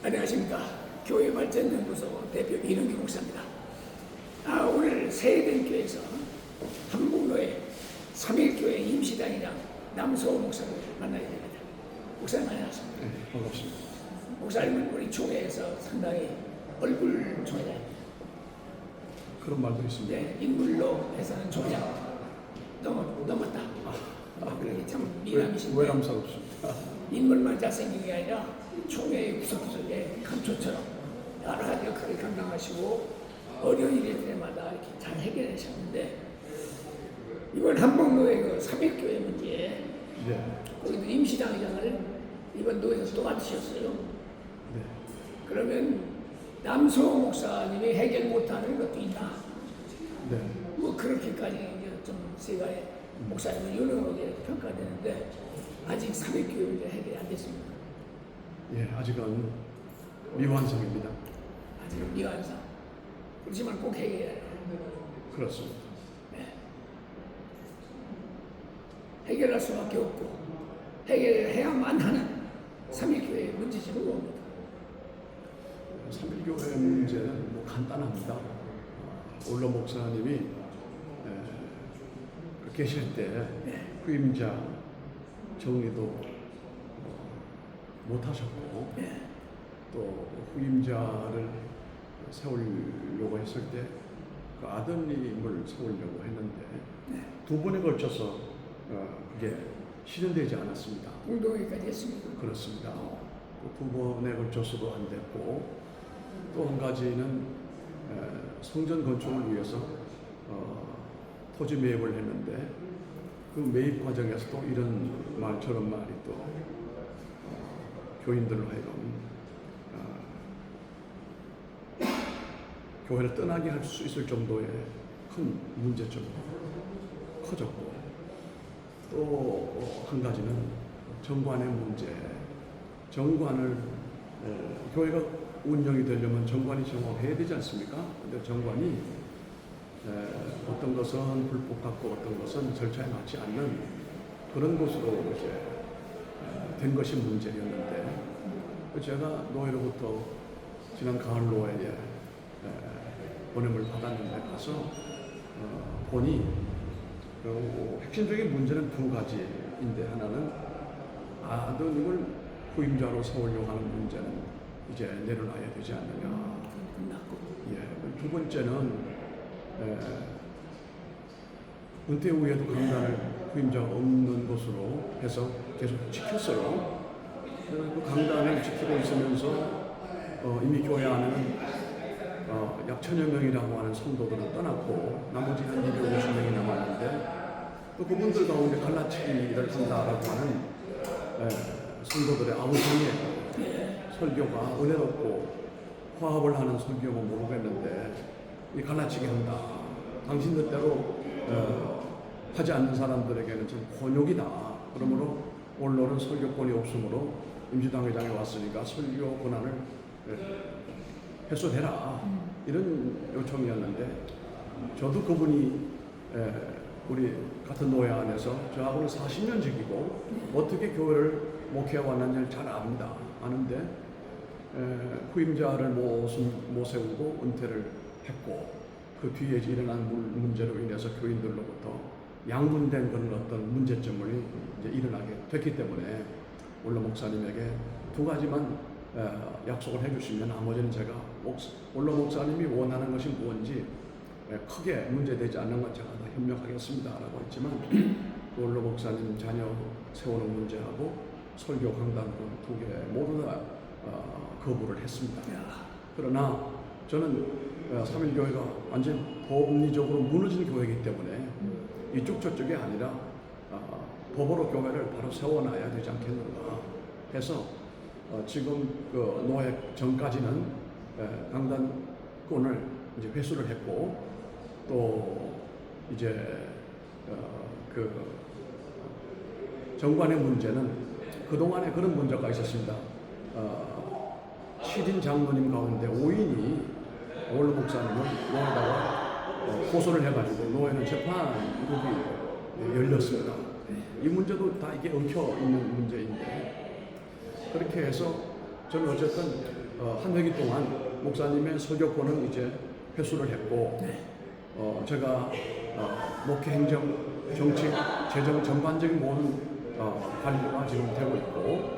안녕하십니까. 교회발전연구소 대표 이능규 목사입니다. 오늘 세대교회에서 한북로의 3일교회 임시단이랑 남소호 목사를 만나게 됩니다. 목사님 안녕하십니까. 네, 반갑습니다. 목사님은 우리 교회에서 상당히 얼굴 조장, 그런 말도 있습니다. 네, 인물로 해서는 조장 넘었다. 그러게 참 미남이신데 외람스럽습니다. 인물만 잘생긴 게 아니라 총회의 구석구석에 감초처럼 여러 가지 역할을 감당하시고 어려운 일일 때마다 이렇게 잘 해결하셨는데, 이번 한복로의 그 삼일교회 문제, 네. 거기도 임시당회장을 이번 노에서 또 맡으셨어요. 네. 그러면 남소호 목사님이 해결 못하는 것도 있나? 네. 뭐 그렇게까지 이제 좀 제가 목사님을 유능하게 평가되는데 아직 삼일교회 문제 해결이 안 됐습니다. 예, 아직은 미완성입니다. 아직은 미완성. 그렇지만 꼭 해결해야 해요. 그렇습니다. 네. 해결할 수밖에 없고 해결해야만 하는 삼일교회의 문제점을 봅니다. 삼일교회 문제는 뭐 간단합니다. 올로 목사님이 계실 때 후임자 정리도 못하셨고, 또 후임자를 세우려고 했을 때 그 아드님을 세우려고 했는데 두 번에 걸쳐서 그게 실현되지 않았습니다. 공동회까지 했습니다. 그렇습니다. 두 번에 걸쳐서도 안 됐고, 또 한 가지는 성전 건축을 위해서 토지 매입을 했는데 그 매입 과정에서 또 이런 말 저런 말이 또 교인들로 하여금 교회를 떠나게 할 수 있을 정도의 큰 문제점이 커졌고, 또 한 가지는 정관의 문제. 정관을 교회가 운영이 되려면 정관이 정확해야 되지 않습니까? 근데 정관이 어떤 것은 불법 같고 어떤 것은 절차에 맞지 않는 그런 것으로 이제 된 것이 문제였는데, 제가 노회로부터 지난 가을 노회에 보냄을 받았는데 가서 보니 핵심적인 문제는 두 가지인데, 하나는 아드님을 후임자로 세우려고 하는 문제는 이제 내려놔야 되지 않느냐. 예, 두 번째는 은퇴 후에도 강단을 후임자가 없는 것으로 해서 계속 지켰어요. 그 강단을 지키고 있으면서 이미 교회 안에는 약 1000여 명이라고 하는 성도들은 떠났고 나머지 한 250명이 남았는데, 또 그분들 가운데 갈라치기를 한다라고 하는 성도들의 아우성의 설교가 은혜롭고 화합을 하는 설교가 모르겠는데, 이 갈라치기 한다, 당신들 대로 하지 않는 사람들에게는 좀 곤욕이다. 그러므로 언론은 설교권이 없으므로 임시당회장에 왔으니까 설교 권한을 해소되라, 이런 요청이었는데, 저도 그분이 우리 같은 노회 안에서 저하고는 40년 지기고 어떻게 교회를 목회해 왔는지를 잘 압니다. 아는데 후임자를 못 세우고 은퇴를 했고, 그 뒤에 일어난 문제로 인해서 교인들로부터 양분된 그런 어떤 문제점을 이제 일어나게 됐기 때문에 올로 목사님에게 두 가지만 약속을 해주시면 나머지는 제가 올로 목사님이 원하는 것이 뭔지 크게 문제되지 않는 것 제가 다 협력하겠습니다 라고 했지만, 올로 목사님 자녀 세우는 문제하고 설교 강단권 두 개 모두 다 거부를 했습니다. 그러나 저는 삼일교회가 완전 법리적으로 무너진 교회이기 때문에 이쪽 저쪽이 아니라 법으로 교회를 바로 세워놔야 되지 않겠는가 해서 지금 그 노회 전까지는 강단권을 이제 회수를 했고, 또 이제 그 정관의 문제는 그동안에 그런 문제가 있었습니다. 7인 장로님 가운데 5인이 올로 목사님을 노회에다가 고소를 해가지고 노회는 재판국이 열렸습니다. 이 문제도 다 이게 얽혀 있는 문제인데, 그렇게 해서 저는 어쨌든 한 회기 동안 목사님의 설교권은 이제 회수를 했고 네. 제가 목회 행정, 정책, 재정 전반적인 모든 관리가 지금 되고 있고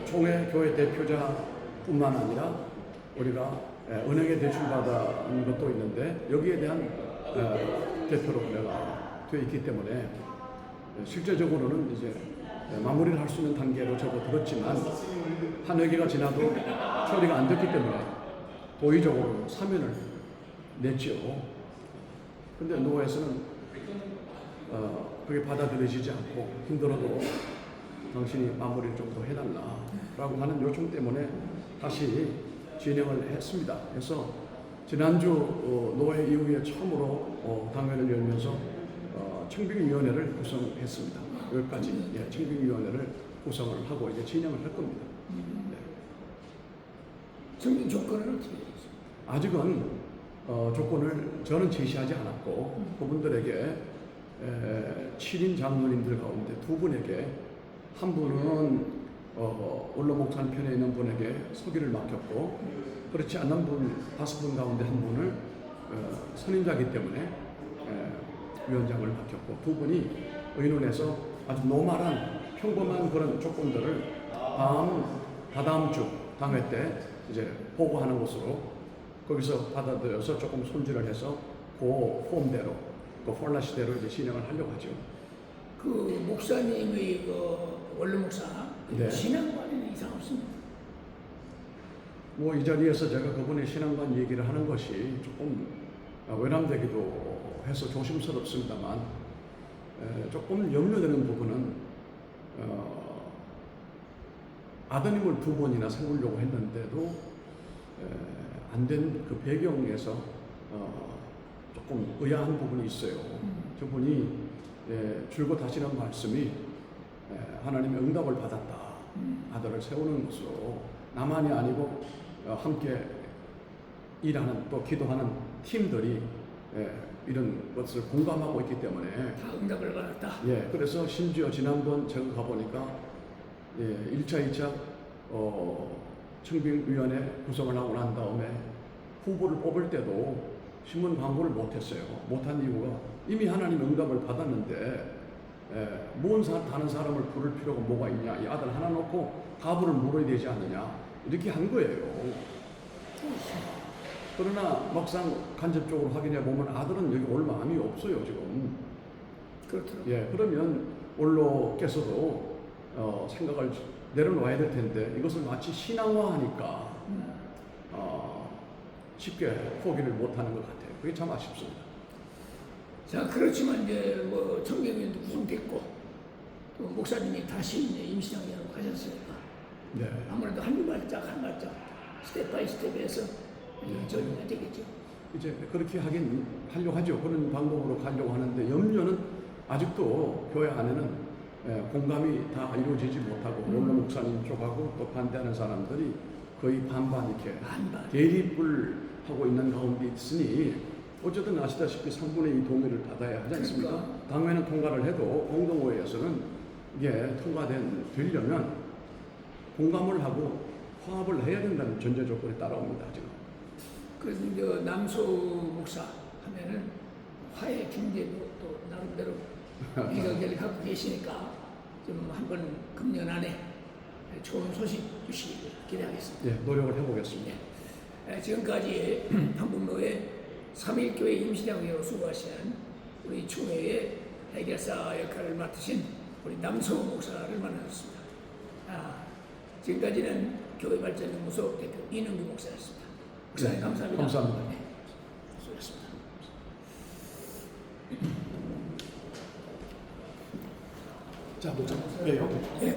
총회 교회 대표자뿐만 아니라 우리가 은행에 대출받은 것도 있는데 여기에 대한 대표로 내가 되어 있기 때문에 실제적으로는 이제 마무리를 할 수 있는 단계로 접어들었지만 한 회기가 지나도 처리가 안 됐기 때문에 도의적으로 사면을 냈지요. 근데 노회에서는 그게 받아들여지지 않고 힘들어도 당신이 마무리를 좀 더 해달라라고 하는 요청 때문에 다시 진행을 했습니다. 그래서 지난주 노회 이후에 처음으로 당회를 열면서 청빙위원회를 구성했습니다. 여기까지 청빙위원회를 구성을 하고 이제 진행을 할 겁니다. 네. 청빙 조건은 어떻게 되어 있습니까? 아직은 조건을 저는 제시하지 않았고 그분들에게 7인 장로님들 가운데 2분에게 한 분은 원로 목사님 편에 있는 분에게 서기를 맡겼고 그렇지 않은 분 5분 가운데 한 분을 선임자이기 때문에 위원장을 맡겼고 2분이 의논해서 아주 노멀한 평범한 그런 조건들을 다다음 주 당회 때 이제 보고하는 것으로 거기서 받아들여서 조금 손질을 해서 그 폼대로 그 폴라시대로 이제 진행을 하려고 하죠. 그 목사님의 원로 목사 네. 신앙관에는 이상 없습니다. 뭐 이 자리에서 제가 그분의 신앙관 얘기를 하는 것이 조금 외람되기도 해서 조심스럽습니다만 조금 염려되는 부분은 아드님을 2번이나 세우려고 했는데도 안 된 그 배경에서 조금 의아한 부분이 있어요. 저분이 줄곧 하시는 말씀이 하나님의 응답을 받았다. 아들을 세우는 것으로 나만이 아니고 함께 일하는 또 기도하는 팀들이 이런 것을 공감하고 있기 때문에 다 응답을 받았다. 그래서 심지어 지난번 제가 가보니까 1차, 2차 청빙위원회 구성을 하고 난 다음에 후보를 뽑을 때도 신문 광고를 못했어요. 못한 이유가 이미 하나님 응답을 받았는데 다른 사람을 부를 필요가 뭐가 있냐. 이 아들 하나 놓고 가부를 물어야 되지 않느냐. 이렇게 한 거예요. 그러나 막상 간접적으로 확인해 보면 아들은 여기 올 마음이 없어요 지금. 그렇더라고요. 그러면 원로께서도 생각을 내려놓아야 될 텐데 이것을 마치 신앙화하니까 쉽게 포기를 못하는 것 같아요. 그게 참 아쉽습니다. 자, 그렇지만 이제 뭐 청빙위원도 구성됐고 또 목사님이 다시 이제 임시장로로 가셨으니까 아무래도 한 발짝 한 발짝 스텝 바이 스텝에서 전이가 되겠죠. 이제 그렇게 하려고 하죠. 그런 방법으로 가려고 하는데 염려는 아직도 교회 안에는 공감이 다 이루어지지 못하고 원로 목사님 쪽하고 또 반대하는 사람들이 거의 반반 이렇게 대립을 하고 있는 가운데 있으니 어쨌든 아시다시피 3분의 2 동의를 받아야 하지 않습니까? 그러니까. 당회는 통과를 해도 공동회의에서는 이게 되려면 공감을 하고 화합을 해야 된다는 전제 조건이 따라옵니다. 지금. 그래서 이제 남소 목사 하면은 화해 중재도 또 나름대로 일각을 갖고 계시니까 좀 한번 금년 안에 좋은 소식 주시기를 기대하겠습니다. 노력을 해보겠습니다. 지금까지 한국노회 3.1교회 임시장로로 수고하시는 우리 총회의 해결사 역할을 맡으신 우리 남소 목사를 만났습니다. 지금까지는 교회발전연구소 대표 이능규 목사였습니다. 목사님 감사합니다. 감사합니다. 수고하셨습니다. 자, 목사님. 여기.